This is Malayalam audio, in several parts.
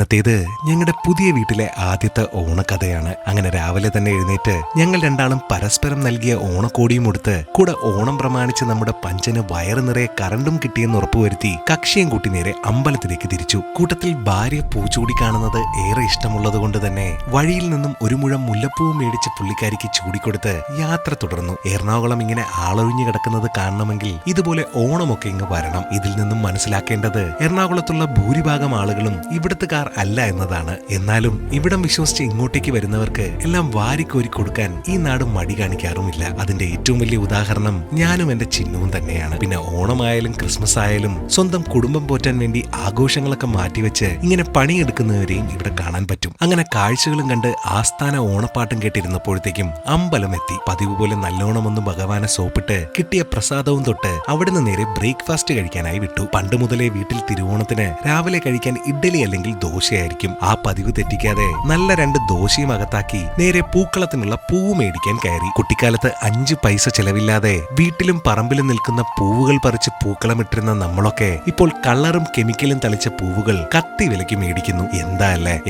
ഇന്നത്തേത് ഞങ്ങളുടെ പുതിയ വീട്ടിലെ ആദ്യത്തെ ഓണക്കഥയാണ്. അങ്ങനെ രാവിലെ തന്നെ എഴുന്നേറ്റ് ഞങ്ങൾ രണ്ടാളും പരസ്പരം നൽകിയ ഓണക്കോടിയും കൊടുത്ത് കൂടെ ഓണം പ്രമാണിച്ച് നമ്മുടെ പഞ്ചന് വയറ് നിറയെ കറണ്ടും കിട്ടിയെന്ന് ഉറപ്പുവരുത്തി കക്ഷിയും കൂട്ടി നേരെ അമ്പലത്തിലേക്ക് തിരിച്ചു. കൂട്ടത്തിൽ ഭാര്യ പൂച്ചൂടി കാണുന്നത് ഏറെ ഇഷ്ടമുള്ളത് കൊണ്ട് തന്നെ വഴിയിൽ നിന്നും ഒരു മുഴം മുല്ലപ്പൂവും മേടിച്ച് പുള്ളിക്കാരിക്ക് ചൂടിക്കൊടുത്ത് യാത്ര തുടർന്നു. എറണാകുളം ഇങ്ങനെ ആളൊഴിഞ്ഞു കിടക്കുന്നത് കാണണമെങ്കിൽ ഇതുപോലെ ഓണമൊക്കെ ഇങ്ങ് വരണം. ഇതിൽ നിന്നും മനസ്സിലാക്കേണ്ടത് എറണാകുളത്തുള്ള ഭൂരിഭാഗം ആളുകളും ഇവിടത്തുകാർ അല്ല എന്നതാണ്. എന്നാലും ഇവിടം വിശ്വസിച്ച് ഇങ്ങോട്ടേക്ക് വരുന്നവർക്ക് എല്ലാം വാരിക്കോരി കൊടുക്കാൻ ഈ നാട് മടി കാണിക്കാറുമില്ല. അതിന്റെ ഏറ്റവും വലിയ ഉദാഹരണം ഞാനും എന്റെ ചിഹ്നവും തന്നെയാണ്. പിന്നെ ഓണമായാലും ക്രിസ്മസ് ആയാലും സ്വന്തം കുടുംബം പോറ്റാൻ വേണ്ടി ആഘോഷങ്ങളൊക്കെ മാറ്റിവെച്ച് ഇങ്ങനെ പണിയെടുക്കുന്നവരെയും ഇവിടെ കാണാൻ പറ്റും. അങ്ങനെ കാഴ്ചകളും കണ്ട് ആസ്ഥാന ഓണപ്പാട്ടും കേട്ടിരുന്നപ്പോഴത്തേക്കും അമ്പലം എത്തി. പതിവ് പോലെ നല്ലോണം ഒന്ന് ഭഗവാനെ സോപ്പിട്ട് കിട്ടിയ പ്രസാദവും തൊട്ട് അവിടുന്ന് നേരെ ബ്രേക്ക്ഫാസ്റ്റ് കഴിക്കാനായി വിട്ടു. പണ്ട് മുതലേ വീട്ടിൽ തിരുവോണത്തിന് രാവിലെ കഴിക്കാൻ ഇഡ്ഡലി അല്ലെങ്കിൽ ദോശയായിരിക്കും. ആ പതിവ് തെറ്റിക്കാതെ നല്ല 2 ദോശയും അകത്താക്കി നേരെ പൂക്കളത്തിനുള്ള പൂവ് മേടിക്കാൻ കയറി. കുട്ടിക്കാലത്ത് 5 പൈസ ചെലവില്ലാതെ വീട്ടിലും പറമ്പിലും നിൽക്കുന്ന പൂവുകൾ പറിച്ച് പൂക്കളമിട്ടിരുന്ന നമ്മളൊക്കെ ഇപ്പോൾ കളറും കെമിക്കലും തളിച്ച പൂവുകൾ കത്തി വിലയ്ക്ക് മേടിക്കുന്നു.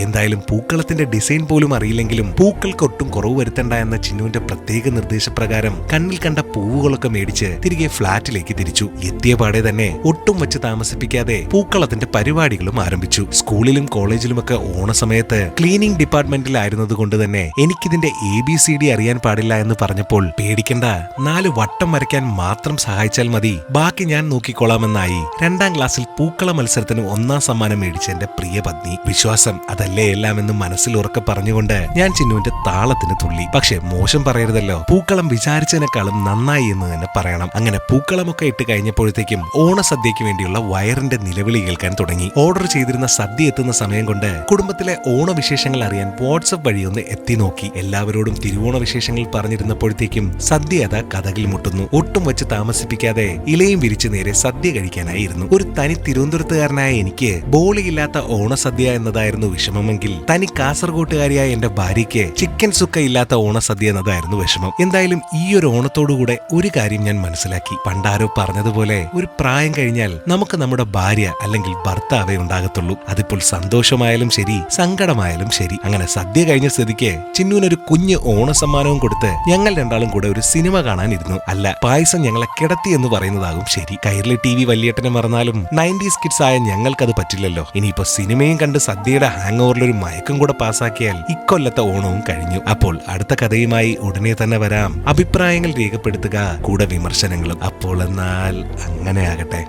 എന്തായാലും പൂക്കളത്തിന്റെ ഡിസൈൻ പോലും അറിയില്ലെങ്കിലും പൂക്കൾക്കൊട്ടും കുറവ് വരുത്തണ്ട എന്ന ചിന്നുവിന്റെ പ്രത്യേക നിർദ്ദേശപ്രകാരം കണ്ണിൽ കണ്ട പൂവുകളൊക്കെ മേടിച്ച് തിരികെ ഫ്ളാറ്റിലേക്ക് തിരിച്ചു. എത്തിയ പാടെ തന്നെ ഒട്ടും വെച്ച് താമസിപ്പിക്കാതെ പൂക്കളത്തിന്റെ പരിപാടികളും ആരംഭിച്ചു. സ്കൂളിലും കോളേജിലുമൊക്കെ ഓണസമയത്ത് ക്ലീനിംഗ് ഡിപ്പാർട്ട്മെന്റിലായിരുന്നത് കൊണ്ട് തന്നെ എനിക്കിതിന്റെ ABCD അറിയാൻ പാടില്ല എന്ന് പറഞ്ഞപ്പോൾ പേടിക്കണ്ട, 4 വട്ടം വരയ്ക്കാൻ മാത്രം സഹായിച്ചാൽ മതി, ബാക്കി ഞാൻ നോക്കിക്കൊള്ളാമെന്നായി 2ാം ക്ലാസ്സിൽ പൂക്കള മത്സരത്തിന് 1ാം സമ്മാനം മേടിച്ച എന്റെ പ്രിയ പത്നി. വിശ്വാസം അതല്ലേ എല്ലാം എന്ന് മനസ്സിൽ ഉറക്കെ പറഞ്ഞുകൊണ്ട് ഞാൻ ചിന്നുവിന്റെ താളത്തിന് തുള്ളി. പക്ഷെ മോശം പറയരുതല്ലോ, പൂക്കളം വിചാരിച്ചതിനേക്കാളും നന്നായി എന്ന് തന്നെ പറയണം. അങ്ങനെ പൂക്കളമൊക്കെ ഇട്ട് കഴിഞ്ഞപ്പോഴത്തേക്കും ഓണസദ്യക്ക് വേണ്ടിയുള്ള വയറിന്റെ നിലവിളി കേൾക്കാൻ തുടങ്ങി. ഓർഡർ ചെയ്തിരുന്ന സദ്യ എത്തുന്ന സമയം കൊണ്ട് കുടുംബത്തിലെ ഓണവിശേഷങ്ങൾ അറിയാൻ വാട്സ്ആപ്പ് വഴി ഒന്ന് എത്തി നോക്കി. എല്ലാവരോടും തിരുവോണ വിശേഷങ്ങൾ പറഞ്ഞിരുന്നപ്പോഴത്തേക്കും സദ്യ അതാ കഥകിൽ മുട്ടുന്നു. ഒട്ടും വെച്ച് താമസിപ്പിക്കാതെ ഇലയും വിരിച്ചു നേരെ സദ്യ കഴിക്കാനായിരുന്നു. ഒരു തനി തിരുവനന്തപുരത്തുകാരനായ എനിക്ക് ബോളിയില്ലാത്ത ഓണസദ്യ എന്നതായിരുന്നു വിഷമമെങ്കിൽ തനി കാസർഗോട്ടുകാരിയായ എന്റെ ഭാര്യയ്ക്ക് ചിക്കൻ സുക്ക ഇല്ലാത്ത ഓണസദ്യ എന്നതായിരുന്നു വിഷമം. എന്തായാലും ഈ ഒരു ഓണത്തോടുകൂടെ ഒരു കാര്യം ഞാൻ മനസ്സിലാക്കി. പണ്ടാരോ പറഞ്ഞതുപോലെ ഒരു പ്രായം കഴിഞ്ഞാൽ നമുക്ക് നമ്മുടെ ഭാര്യ അല്ലെങ്കിൽ ഭർത്താവേ ഉണ്ടാകത്തുള്ളൂ. അതിപ്പോൾ സന്തോഷമായാലും ശരി, സങ്കടമായാലും ശരി. അങ്ങനെ സദ്യ കഴിഞ്ഞ സ്ഥിതിക്ക് ചിന്നുവിനൊരു കുഞ്ഞ് ഓണസമ്മാനവും കൊടുത്ത് ഞങ്ങൾ രണ്ടാളും കൂടെ ഒരു സിനിമ കാണാനിരുന്നു. അല്ല, പായസം ഞങ്ങളെ കിടത്തി എന്ന് പറയുന്നതാകും ശരി. കൈരളി TV വലിയേട്ടനെ മറന്നാലും 90s കിഡ്സ് ആയ ഞങ്ങൾക്കത് പറ്റില്ലല്ലോ. ഇനിയിപ്പോ സിനിമയും കണ്ട് സദ്യയുടെ ഹാങ് ഓവറിലൊരു മയക്കം കൂടെ പാസാക്കിയാൽ ഇക്കൊല്ലത്തെ ഓണവും കഴിഞ്ഞു. അപ്പോൾ അടുത്ത കഥയുമായി ഉടനെ തന്നെ വരാം. അഭിപ്രായങ്ങൾ രേഖപ്പെടുത്തുക, കൂടെ വിമർശനങ്ങളും. അപ്പോൾ എന്നാൽ അങ്ങനെ ആകട്ടെ.